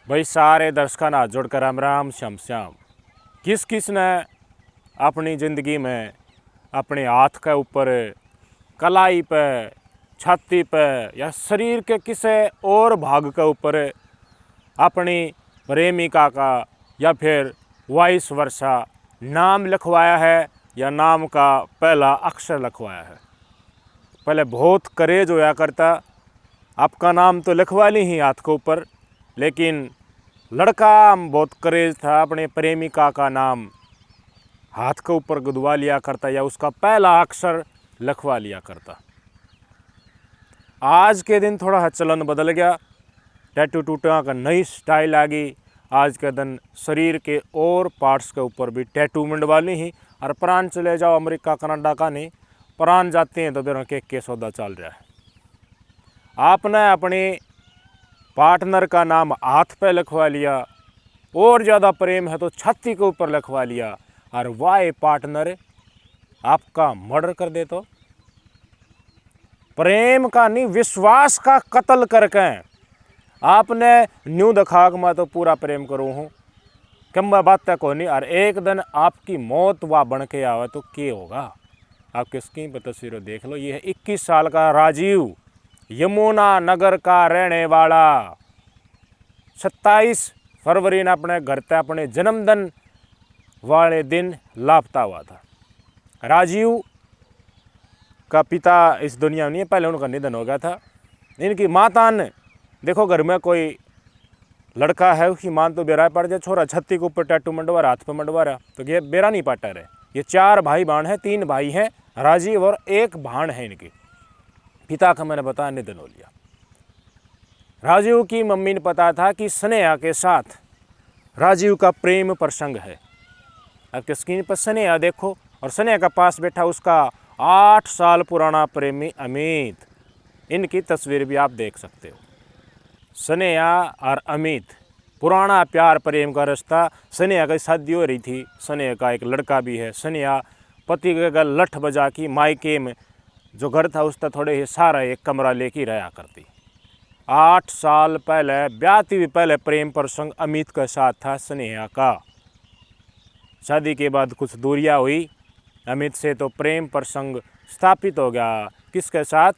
भाई सारे दर्शकों हाथ जोड़कर राम राम श्याम श्याम। किस किस ने अपनी ज़िंदगी में अपने हाथ के ऊपर, कलाई पे, छाती पे या शरीर के किसी और भाग के ऊपर अपनी प्रेमिका का या फिर वाइस वर्षा नाम लिखवाया है या नाम का पहला अक्षर लिखवाया है। पहले बहुत करेज होया करता, आपका नाम तो लिखवा ली ही हाथ के ऊपर, लेकिन लड़का बहुत करेज था, अपने प्रेमिका का नाम हाथ के ऊपर गुदवा लिया करता या उसका पहला अक्षर लिखवा लिया करता। आज के दिन थोड़ा चलन बदल गया, टैटू टूटा का नई स्टाइल आ गई। आज के दिन शरीर के और पार्ट्स के ऊपर भी टैटू मंडवा ली ही। और प्राण चले जाओ अमेरिका कनाडा का नहीं, प्राण जाते हैं तो फिर के सौदा चल रहा है। आपने अपने पार्टनर का नाम हाथ पे लिखवा लिया, और ज़्यादा प्रेम है तो छाती के ऊपर लिखवा लिया, और वह पार्टनर आपका मर्डर कर दे तो प्रेम का नहीं, विश्वास का कत्ल करके आपने न्यू दिखा कि मैं तो पूरा प्रेम करूँ हूँ, कम बात को नहीं, और एक दिन आपकी मौत वह बन के आवे तो क्या होगा। आपके स्क्रीन पर तस्वीरें देख लो। ये है 21 साल का राजीव, यमुना नगर का रहने वाला। 27 फरवरी ने अपने घर से अपने जन्मदिन वाले दिन लापता हुआ था। राजीव का पिता इस दुनिया में नहीं है, पहले उनका निधन हो गया था। इनकी माता ने, देखो घर में कोई लड़का है उसकी मां तो बेरा पड़ जाए, छोरा छत्ती के ऊपर टैटू मंडवा रहा, हाथ पे मंडवा रहा, तो ये बेरा नहीं पाटा रहे। ये 4 भाई बहन है, 3 भाई हैं राजीव और 1 भाण है इनकी। पिता का मैंने बताया निधन हो लिया। राजीव की मम्मी ने पता था कि स्नेहा के साथ राजीव का प्रेम प्रसंग है। आपके स्क्रीन पर स्नेहा देखो, और स्नेहा का पास बैठा उसका 8 साल पुराना प्रेमी अमित। इनकी तस्वीर भी आप देख सकते हो। स्नेहा और अमित, पुराना प्यार प्रेम का रिश्ता। स्नेहा की शादी हो रही थी, स्नेहा का एक लड़का भी है। स्नेहा पति के घर लठ बजा की मायके में जो घर था उसका थोड़े ही सारा एक कमरा लेके रहा करती। 8 साल पहले ब्याह भी पहले प्रेम प्रसंग अमित के साथ था स्नेहा का। शादी के बाद कुछ दूरियां हुई अमित से, तो प्रेम प्रसंग स्थापित हो गया। किसके साथ?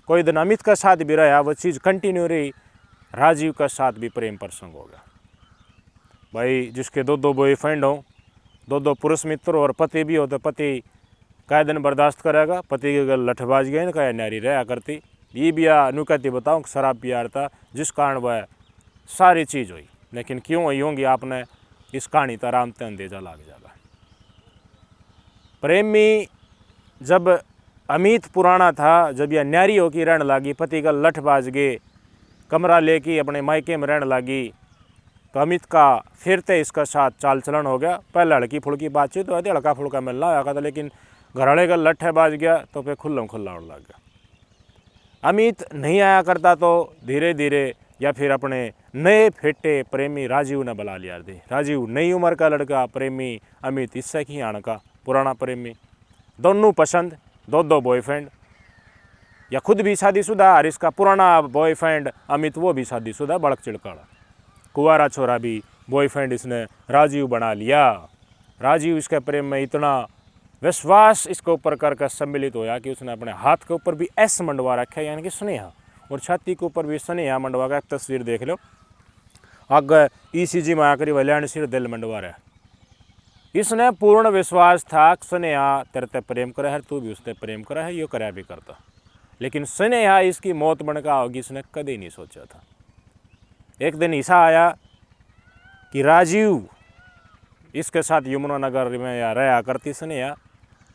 कोई दिन अमित के साथ भी रहा, वो चीज़ कंटिन्यू रही। राजीव के साथ भी प्रेम प्रसंग हो गया। भाई जिसके 2 बॉयफ्रेंड हो, 2 पुरुष मित्र और पति भी हो, तो पति कै दिन बर्दाश्त करेगा। पति के गल लठबाज गए ना, क्या नारी रहा करती। ये भी नू कहती बताऊँ शराब पियार था, जिस कारण वह सारी चीज़ हुई। लेकिन क्यों हुई होंगी आपने इस कहानी तो आराम से अंदेजा लग जाएगा। प्रेमी जब अमित पुराना था, जब यह न्यारी होकर रहने लगी, पति का लठ बाज गए, कमरा लेके अपने मायके में रहने लगी, तो अमित का फिरते इसका साथ चाल चलन हो गया। पहले हल्की फुल्की बातचीत तो आती, हल्का फुल्का मिलना होगा था, लेकिन घरवाले का लठ बाज गया तो फिर खुल्लम खुल्ला उड़ लग गया। अमित नहीं आया करता तो धीरे धीरे या फिर अपने नए फेटे प्रेमी राजीव ने बुला लिया थे। राजीव नई उम्र का लड़का, प्रेमी अमित इससे की आने का पुराना प्रेमी, दोनों पसंद, 2 बॉयफ्रेंड, या खुद भी शादीशुदा, और इसका पुराना बॉयफ्रेंड अमित वो भी शादीशुदा, बड़क चिड़काड़ा कुंवारा छोरा भी बॉयफ्रेंड इसने राजीव बना लिया। राजीव इसके प्रेम में इतना विश्वास इसके ऊपर करके सम्मिलित होया कि उसने अपने हाथ के ऊपर भी एस मंडवा रखा है, यानी कि स्नेहा, और छाती के ऊपर भी स्नेहा मंडवा का। एक तस्वीर देख लो, आगे ECG में आकर वल्याण सिर दिल मंडवा रहा है। इसने पूर्ण विश्वास था कि स्नेहा तेरे ते प्रेम करे है, तू भी उससे प्रेम करे है, ये कराया भी करता। लेकिन स्नेहा इसकी मौत बनका होगी इसने कभी नहीं सोचा था। एक दिन ऐसा आया कि राजीव इसके साथ यमुना नगर में या रहा करती स्नेहा,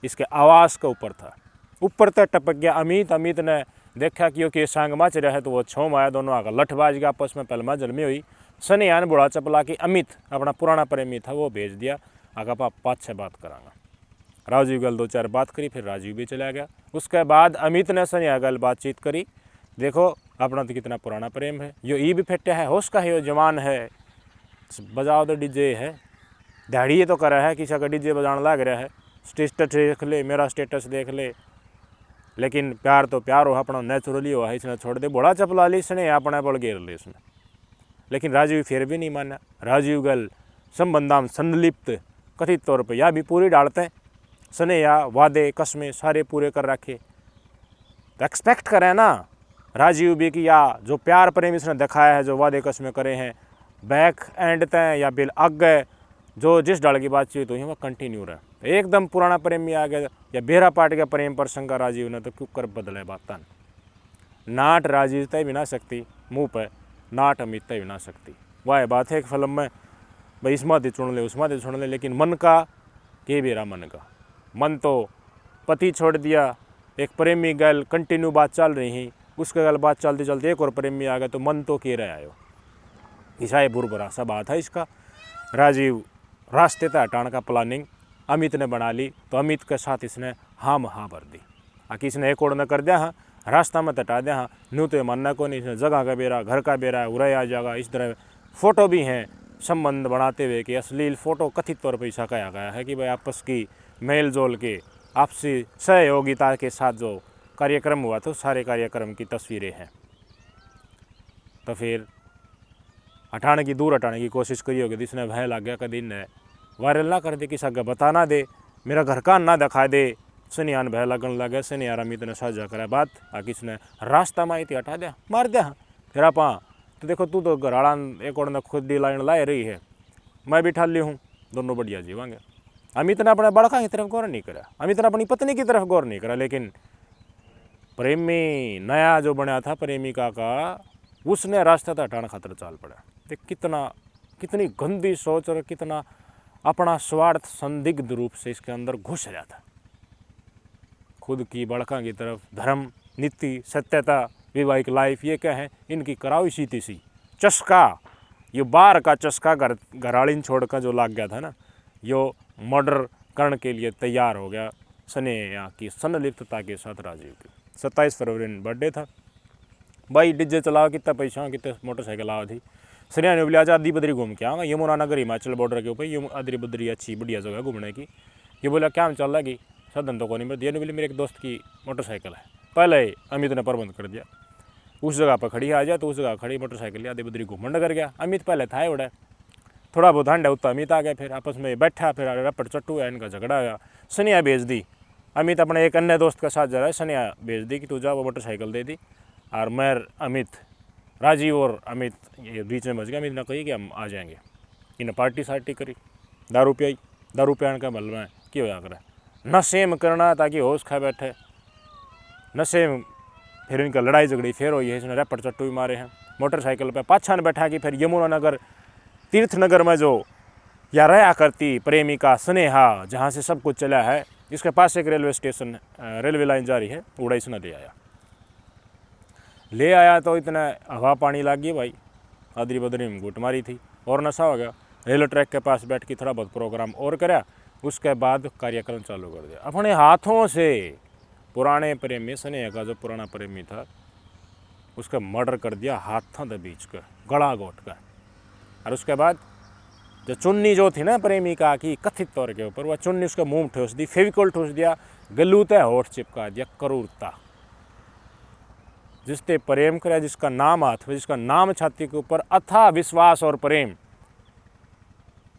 इसके आवास के ऊपर था, ऊपर तक टपक गया अमित। अमित ने देखा कि ये सांग मच रहा है, तो वो छोम आया, दोनों आकर लठबाज गया आपस में, पलमा जलमी हुई। स्नेहा ने बुढ़ा चपला कि अमित अपना पुराना प्रेमी था वो भेज दिया, आगे पाप 5-6 बात करांगा। राजीव गल 2-4 बात करी, फिर राजीव भी चला गया। उसके बाद अमित ने स्नेहा गल बातचीत करी, देखो अपना तो कितना पुराना प्रेम है, यो ई भी फेट्या है, होश का है, यो जवान है, बजाओ तो डीजे है, दाढ़ी तो करा है, किसी का डीजे बजाने लग रहा है, स्टेटस देख ले, मेरा स्टेटस देख ले। लेकिन प्यार तो प्यार हो, अपना नेचुरली हो, इसने छोड़ दे, बड़ा चपला ली इसने, अपने बल घेर ले इसने। लेकिन राजीव फिर भी नहीं माना। राजीव गल संबंधा में संलिप्त कथित तौर पर यह भी पूरी डालते हैं, स्नेहा वादे कस्में सारे पूरे कर रखे। तो एक्सपेक्ट करें ना राजीव भी कि या जो प्यार प्रेम इसने दिखाया है, जो वादे कस्में करे हैं, बैक एंड तय या बिल आगे जो जिस डाल की बातचीत हुई है वह कंटिन्यू रहे। तो एकदम पुराना प्रेम भी आ गया या बेरा पाट के प्रेम प्रसंग का राजीव ने तो क्यों कर बदले बात। नाट राजीव तय भी ना सकती मुँह पर, नाट अमित तय भी ना सकती। वह बात है एक फिल्म में भाई इसमें दे चुन ले उसमें दे चुन ले, लेकिन मन का के बेरा मन का मन तो पति छोड़ दिया, एक प्रेमी गल कंटिन्यू बात चल रही है, उसके गल बात चलते चलते एक और प्रेमी आ गया तो मन तो के रहा आयो। ईसा ये बुरबरा सा बात है इसका। राजीव रास्ते तक हटाने का प्लानिंग अमित ने बना ली, तो अमित के साथ इसने हाँ महा भर दी। आखिर इसने एक और न कर दिया, हाँ रास्ता में तटा दिया, हाँ न्यू तो मानना को नहीं, इसने जगह का बेरा घर का बेरा उड़े आ जाएगा। इस तरह फ़ोटो भी हैं संबंध बनाते हुए कि अश्लील फ़ोटो कथित तौर पर ऐसा कहा गया है कि भाई आपस की मेल जोल के आपसी सहयोगिता के साथ जो कार्यक्रम हुआ तो सारे कार्यक्रम की तस्वीरें हैं। तो फिर हटाने की दूर हटाने की कोशिश करी होगी, इसने भय लग गया कभी न वायरल ना कर दे, किसी का बता ना दे, मेरा घर का ना दिखा दे। सनियान भय लगन लगे, सनियार अमित ने साझा करा बात, आगे इसने रास्ता में आई थी हटा दिया मार दिया। फिर आप तो देखो तू तो घराड़ा एक और ने खुद दी लाइन ला रही है, मैं भी ठाल ली हूँ, दोनों बढ़िया जीवांगे। अमित ने अपने बड़का की तरफ गौर नहीं करा, अमित ने अपनी पत्नी की तरफ गौर नहीं करा, लेकिन प्रेमी नया जो बना था प्रेमिका का, उसने रास्ता तो हटाने खातर चाल पड़ा। देख कितनी गंदी सोच और कितना अपना स्वार्थ संदिग्ध रूप से इसके अंदर घुस रहा था। खुद की बड़का की तरफ धर्म नीति सत्यता वैवाहिक लाइफ ये क्या है, इनकी करावी सीती सी चस्का, ये बार का चस्का घराड़ीन छोड़ कर जो लाग गया था ना, यो मर्डर करने के लिए तैयार हो गया स्नेहा की संलिप्तता के साथ राजीव की। 27 फरवरी बर्थडे था भाई, डीजे चलाओ कितना पैसा कितने मोटरसाइकिल आओ थी। स्नेहा ने बोले आज आदि बद्री घूम के आऊँगा, यमुना नगर हिमाचल बॉर्डर के ऊपर, ये आदि बद्री अच्छी बढ़िया जगह घूमने की। ये बोला क्या चल रहा कि साधन तो को नहीं मिलती, बोले मेरे एक दोस्त की मोटरसाइकिल है। पहले अमित ने प्रबंध कर दिया उस जगह पर खड़ी आ जाए, तो उस जगह खड़ी मोटरसाइकिल आदि बद्री घूमने कर गया। अमित पहले था उड़ा थोड़ा बहुत हंडा उत्ता अमित आ गया, फिर आपस में बैठा, फिर रपट चट्टू है, इनका झगड़ा हुआ। स्नेहा भेज दी, अमित अपने एक अन्य दोस्त के साथ जा रहा है, स्नेहा भेज दी कि तू जा वो मोटरसाइकिल दे दी। और मैं अमित राजीव और अमित ये बीच में बच गया। अमित ने कही कि हम आ जाएंगे, इन्हें पार्टी सार्टी करी, दारू पियाई, दारू पियान का मल में क्यों होया करे, नशे में करना ताकि होश खा बैठे, नशे में फिर इनका लड़ाई झगड़ी फिर हुई है, इसने रपट चट्टू भी मारे हैं। मोटरसाइकिल पर पाछा ने बैठा कि फिर यमुना नगर तीर्थ नगर में जो या रहा करती प्रेमिका स्नेहा, जहाँ से सब कुछ चला है, इसके पास एक रेलवे स्टेशन रेलवे लाइन जा रही है, उड़ा इसने ले आया तो इतना हवा पानी लग गई भाई, आदरी बदरी में घुट मारी थी और नशा हो गया। रेलवे ट्रैक के पास बैठ के थोड़ा बहुत प्रोग्राम और करा, उसके बाद कार्यक्रम चालू कर दिया। अपने हाथों से पुराने प्रेमी स्नेहा का जो पुराना प्रेमी था उसका मर्डर कर दिया, हाथों के बीच का गला घोट का। और उसके बाद जो चुन्नी जो थी ना प्रेमिका की कथित तौर के ऊपर, वह चुन्नी उसका मुंह ठोस दी, फेविकोल ठोस दिया, गलू तय होठ चिपका दिया। क्रूरता, जिससे प्रेम करे, जिसका नाम हाथ में, जिसका नाम छाती के ऊपर, अथाह विश्वास और प्रेम,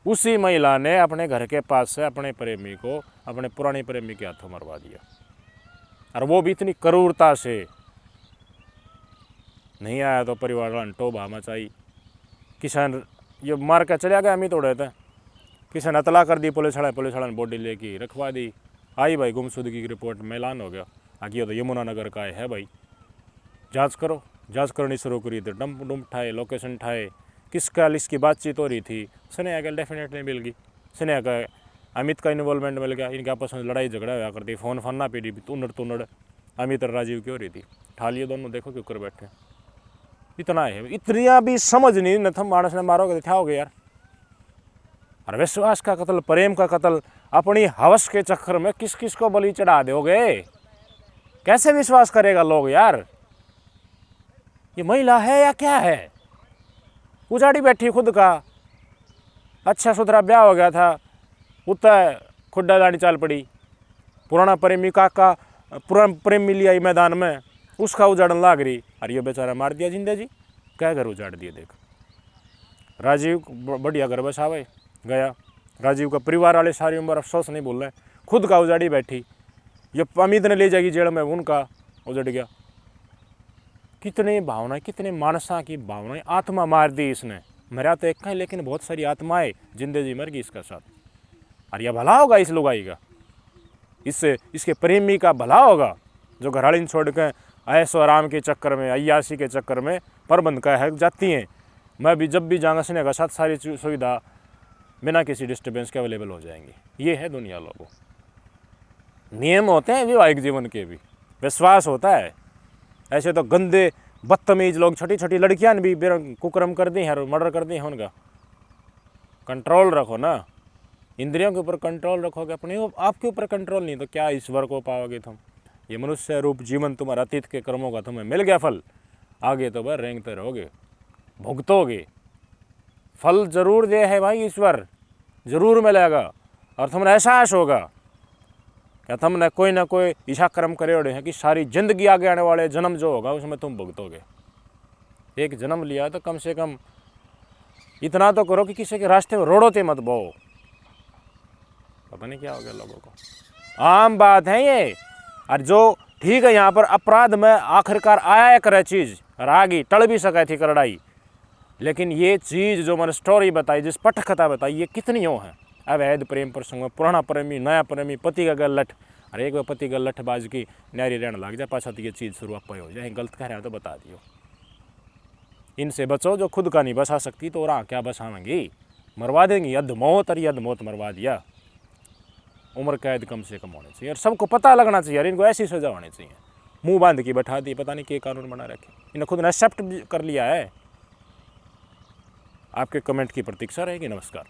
उसी महिला ने अपने घर के पास से अपने प्रेमी को अपने पुराने प्रेमी के हाथों मरवा दिया। और वो भी इतनी क्रूरता से, नहीं आया तो परिवार वाला टोबा मचाई। किसान ये मार के चला गया, अमित उड़े थे, किसी ने अतला कर दी, पुलिस वाला ने बॉडी लेके रखवा दी। आई भाई गुमशुदगी की रिपोर्ट में ऐलान हो गया, आगे तो यमुना नगर का है भाई, जांच करो। जांच करनी शुरू करी तो डंप ठाए, लोकेशन ठाए, किसका इसकी बातचीत हो रही थी, स्नेहा का डेफिनेटली मिल गई, स्नेहा का अमित का इन्वॉल्वमेंट मिल गया। इनके आपस में लड़ाई झगड़ा हुआ करती, फ़ोन ना पीड़ी तुनड़ अमित और राजीव की हो रही थी। ठालिए दोनों, देखो क्यों कर बैठे, इतना है, इतना भी समझ नहीं न थम मानस ने मारोगे क्या हो गया यार। और विश्वास का कत्ल, प्रेम का कत्ल, अपनी हवस के चक्कर में किस किस को बलि चढ़ा दोगे, कैसे विश्वास करेगा लोग यार। ये महिला है या क्या है, उजाड़ी बैठी खुद का, अच्छा सुथरा ब्याह हो गया था, उतना खुड्डा दाड़ी चाल पड़ी, पुराना प्रेमिका का पुराना प्रेम मिली आई मैदान में, उसका उजाड़न लाग रही। और ये बेचारा मार दिया जिंदा जी, क्या घर उजाड़ दिए। देख राजीव बढ़िया घर बस आवे गया। राजीव का परिवार वाले सारी उम्र अफसोस नहीं बोल रहे, खुद का उजाड़ी बैठी, ये अमित ने ले जाएगी जेल में, उनका उजड़ गया। कितने भावनाएं, कितने मानसा की भावनाएं, आत्मा मार दी इसने। मरा तो एक है लेकिन बहुत सारी आत्माएं जिंदगी मर गई इसका साथ। और यह भला होगा इस लुगाई का, इससे इसके प्रेमी का भला होगा जो घराड़ीन छोड़ के ऐशो आराम के चक्कर में, अय्यासी के चक्कर में प्रबंध का है जाती हैं। मैं भी जब भी जाऊँगा स्नेह का साथ सारी सुविधा बिना किसी डिस्टर्बेंस के अवेलेबल हो जाएंगी। ये है दुनिया लोगों, नियम होते हैं वैवाहिक जीवन के भी, विश्वास होता है। ऐसे तो गंदे बदतमीज लोग, छोटी छोटी लड़कियां भी कुकर्म कर दी हैं और मर्डर कर दी हैं। उनका कंट्रोल रखो ना, इंद्रियों के ऊपर कंट्रोल रखोगे, अपने आपके ऊपर कंट्रोल नहीं तो क्या ईश्वर को पाओगे तुम। ये मनुष्य रूप जीवन तुम्हारा अतीत के कर्मों का तुम्हें मिल गया फल, आगे तो बस रेंगते रहोगे, भुगतोगे। फल जरूर दे है भाई ईश्वर, जरूर मिलेगा। और तुम्हें एहसास होगा क्या तुमने कोई ना कोई ऐसा कर्म करे होड़े हैं कि सारी जिंदगी आगे आने वाले जन्म जो होगा उसमें तुम भुगतोगे। एक जन्म लिया तो कम से कम इतना तो करो कि किसी के रास्ते में रोड़ों ते मत बो। पता नहीं क्या हो गया लोगों को, आम बात है ये। और जो ठीक है यहाँ पर अपराध में आखिरकार आया करे चीज़, और आगे टल भी सका थी करड़ाई, लेकिन ये चीज़ जो मैंने स्टोरी बताई, जिस पटकथा बताई, ये कितनी है अवैध प्रेम प्रसंग में, पुराना प्रेमी नया प्रेमी, पति का गलत, और एक बार पति का लठ बाज की न्यारी रहने लग जाए पाछा तो ये चीज़ शुरू आप हो जाए। गलत कह रहे हैं तो बता दियो, इनसे बचो जो खुद का नहीं बसा सकती तो और क्या बसावेंगी, मरवा देंगी अधमौत। और अधमौत मरवा दिया, उम्र कैद कम से कम होनी चाहिए और सबको पता लगना चाहिए यार, इनको ऐसी सजा होनी चाहिए। मुंह बांध के बैठा दी, पता नहीं क्या कानून बना रखे, इन्हें खुद ने एक्सेप्ट कर लिया है। आपके कमेंट की प्रतीक्षा रहेगी। नमस्कार।